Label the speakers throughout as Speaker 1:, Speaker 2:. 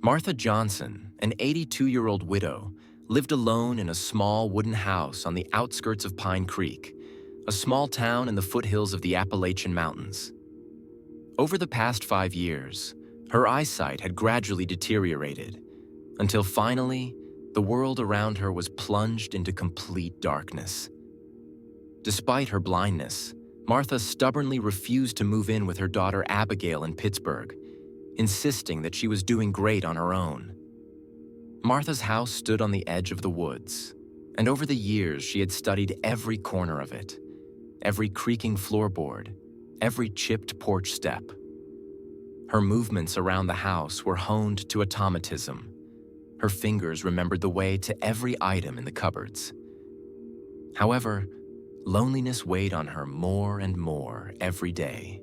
Speaker 1: Martha Johnson, an 82-year-old widow, lived alone in a small wooden house on the outskirts of Pine Creek, a small town in the foothills of the Appalachian Mountains. Over the past 5 years, her eyesight had gradually deteriorated, until finally, the world around her was plunged into complete darkness. Despite her blindness, Martha stubbornly refused to move in with her daughter Abigail in Pittsburgh, insisting that she was doing great on her own. Martha's house stood on the edge of the woods, and over the years she had studied every corner of it, every creaking floorboard, every chipped porch step. Her movements around the house were honed to automatism. Her fingers remembered the way to every item in the cupboards. However, loneliness weighed on her more and more every day.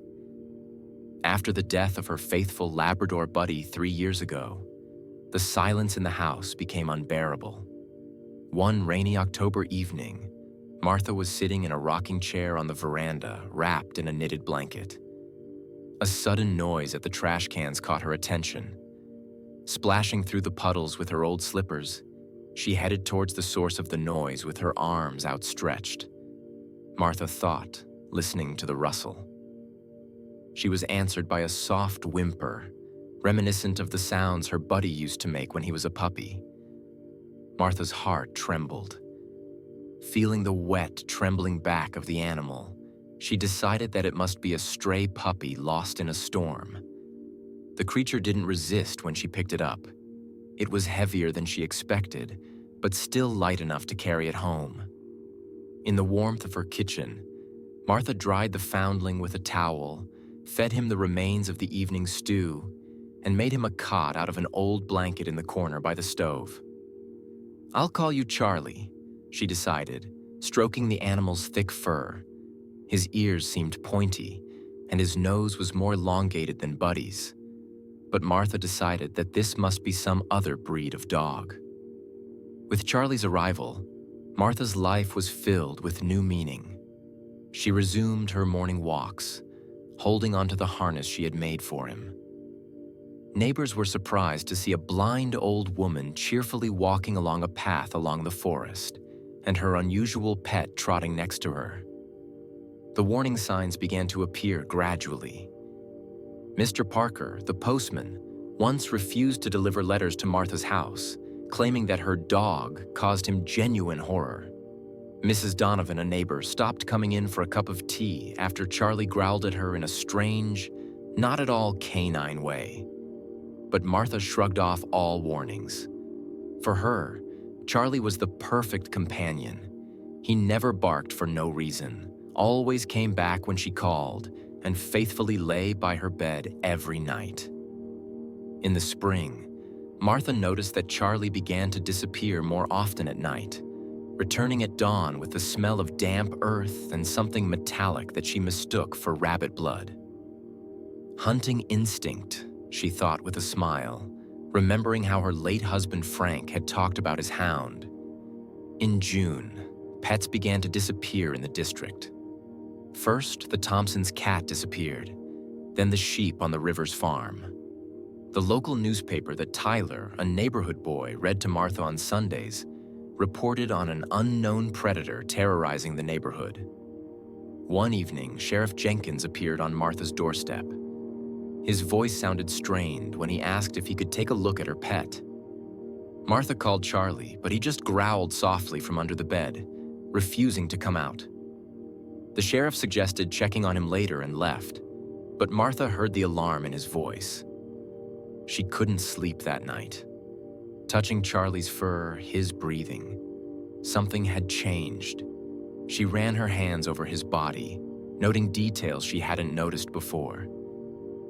Speaker 1: After the death of her faithful Labrador buddy 3 years ago, the silence in the house became unbearable. One rainy October evening, Martha was sitting in a rocking chair on the veranda, wrapped in a knitted blanket. A sudden noise at the trash cans caught her attention. Splashing through the puddles with her old slippers, she headed towards the source of the noise with her arms outstretched. Martha thought, listening to the rustle. She was answered by a soft whimper, reminiscent of the sounds her buddy used to make when he was a puppy. Martha's heart trembled. Feeling the wet, trembling back of the animal, she decided that it must be a stray puppy lost in a storm. The creature didn't resist when she picked it up. It was heavier than she expected, but still light enough to carry it home. In the warmth of her kitchen, Martha dried the foundling with a towel, fed him the remains of the evening stew, and made him a cot out of an old blanket in the corner by the stove. "I'll call you Charlie," she decided, stroking the animal's thick fur. His ears seemed pointy, and his nose was more elongated than Buddy's. But Martha decided that this must be some other breed of dog. With Charlie's arrival, Martha's life was filled with new meaning. She resumed her morning walks, holding onto the harness she had made for him. Neighbors were surprised to see a blind old woman cheerfully walking along a path along the forest, and her unusual pet trotting next to her. The warning signs began to appear gradually. Mr. Parker, the postman, once refused to deliver letters to Martha's house, claiming that her dog caused him genuine horror. Mrs. Donovan, a neighbor, stopped coming in for a cup of tea after Charlie growled at her in a strange, not at all canine way. But Martha shrugged off all warnings. For her, Charlie was the perfect companion. He never barked for no reason, always came back when she called, and faithfully lay by her bed every night. In the spring, Martha noticed that Charlie began to disappear more often at night, returning at dawn with the smell of damp earth and something metallic that she mistook for rabbit blood. Hunting instinct, she thought with a smile, remembering how her late husband Frank had talked about his hound. In June, pets began to disappear in the district. First, the Thompsons' cat disappeared, then the sheep on the Rivers farm. The local newspaper that Tyler, a neighborhood boy, read to Martha on Sundays, reported on an unknown predator terrorizing the neighborhood. One evening, Sheriff Jenkins appeared on Martha's doorstep. His voice sounded strained when he asked if he could take a look at her pet. Martha called Charlie, but he just growled softly from under the bed, refusing to come out. The sheriff suggested checking on him later and left, but Martha heard the alarm in his voice. She couldn't sleep that night. Touching Charlie's fur, his breathing, something had changed. She ran her hands over his body, noting details she hadn't noticed before.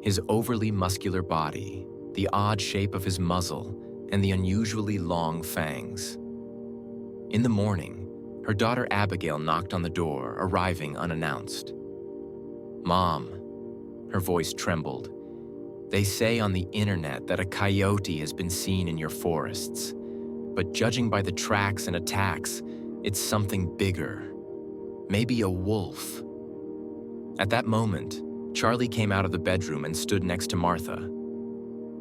Speaker 1: His overly muscular body, the odd shape of his muzzle, and the unusually long fangs. In the morning, her daughter Abigail knocked on the door, arriving unannounced. "Mom," her voice trembled, "they say on the internet that a coyote has been seen in your forests, but judging by the tracks and attacks, it's something bigger. Maybe a wolf." At that moment, Charlie came out of the bedroom and stood next to Martha.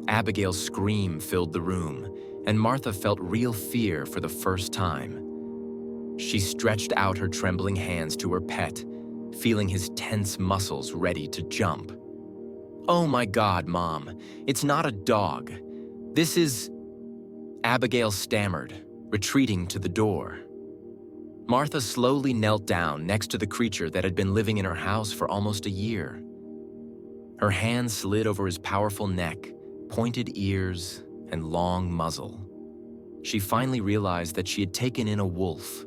Speaker 1: Abigail's scream filled the room, and Martha felt real fear for the first time. She stretched out her trembling hands to her pet, feeling his tense muscles ready to jump. "Oh my God, Mom, it's not a dog. This is—" Abigail stammered, retreating to the door. Martha slowly knelt down next to the creature that had been living in her house for almost a year. Her hand slid over his powerful neck, pointed ears, and long muzzle. She finally realized that she had taken in a wolf,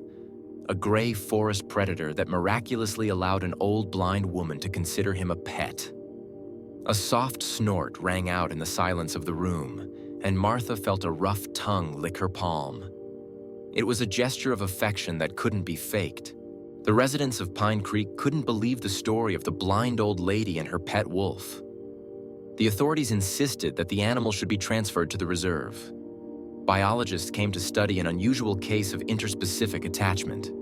Speaker 1: a gray forest predator that miraculously allowed an old blind woman to consider him a pet. A soft snort rang out in the silence of the room, and Martha felt a rough tongue lick her palm. It was a gesture of affection that couldn't be faked. The residents of Pine Creek couldn't believe the story of the blind old lady and her pet wolf. The authorities insisted that the animal should be transferred to the reserve. Biologists came to study an unusual case of interspecific attachment.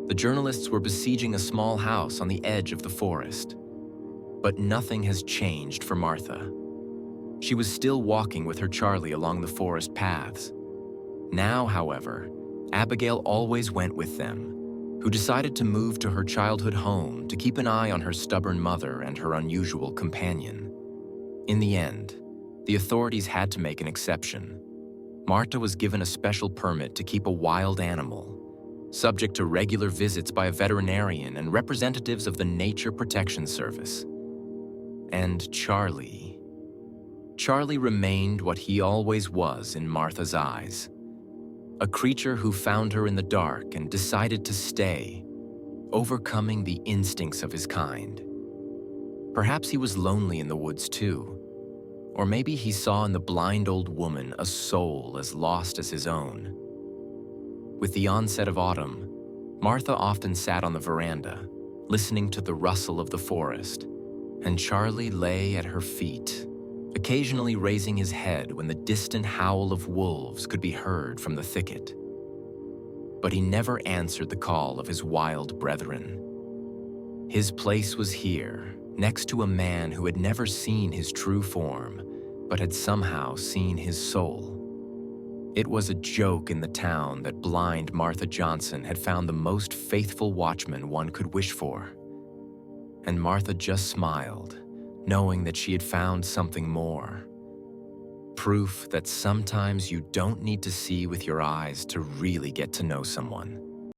Speaker 1: The journalists were besieging a small house on the edge of the forest. But nothing has changed for Martha. She was still walking with her Charlie along the forest paths. Now, however, Abigail always went with them, who decided to move to her childhood home to keep an eye on her stubborn mother and her unusual companion. In the end, the authorities had to make an exception. Martha was given a special permit to keep a wild animal, subject to regular visits by a veterinarian and representatives of the Nature Protection Service. And Charlie remained what he always was in Martha's eyes. A creature who found her in the dark and decided to stay, overcoming the instincts of his kind. Perhaps he was lonely in the woods too. Or maybe he saw in the blind old woman a soul as lost as his own. With the onset of autumn, Martha often sat on the veranda, listening to the rustle of the forest, and Charlie lay at her feet, occasionally raising his head when the distant howl of wolves could be heard from the thicket. But he never answered the call of his wild brethren. His place was here, next to a man who had never seen his true form, but had somehow seen his soul. It was a joke in the town that blind Martha Johnson had found the most faithful watchman one could wish for. And Martha just smiled, knowing that she had found something more. Proof that sometimes you don't need to see with your eyes to really get to know someone.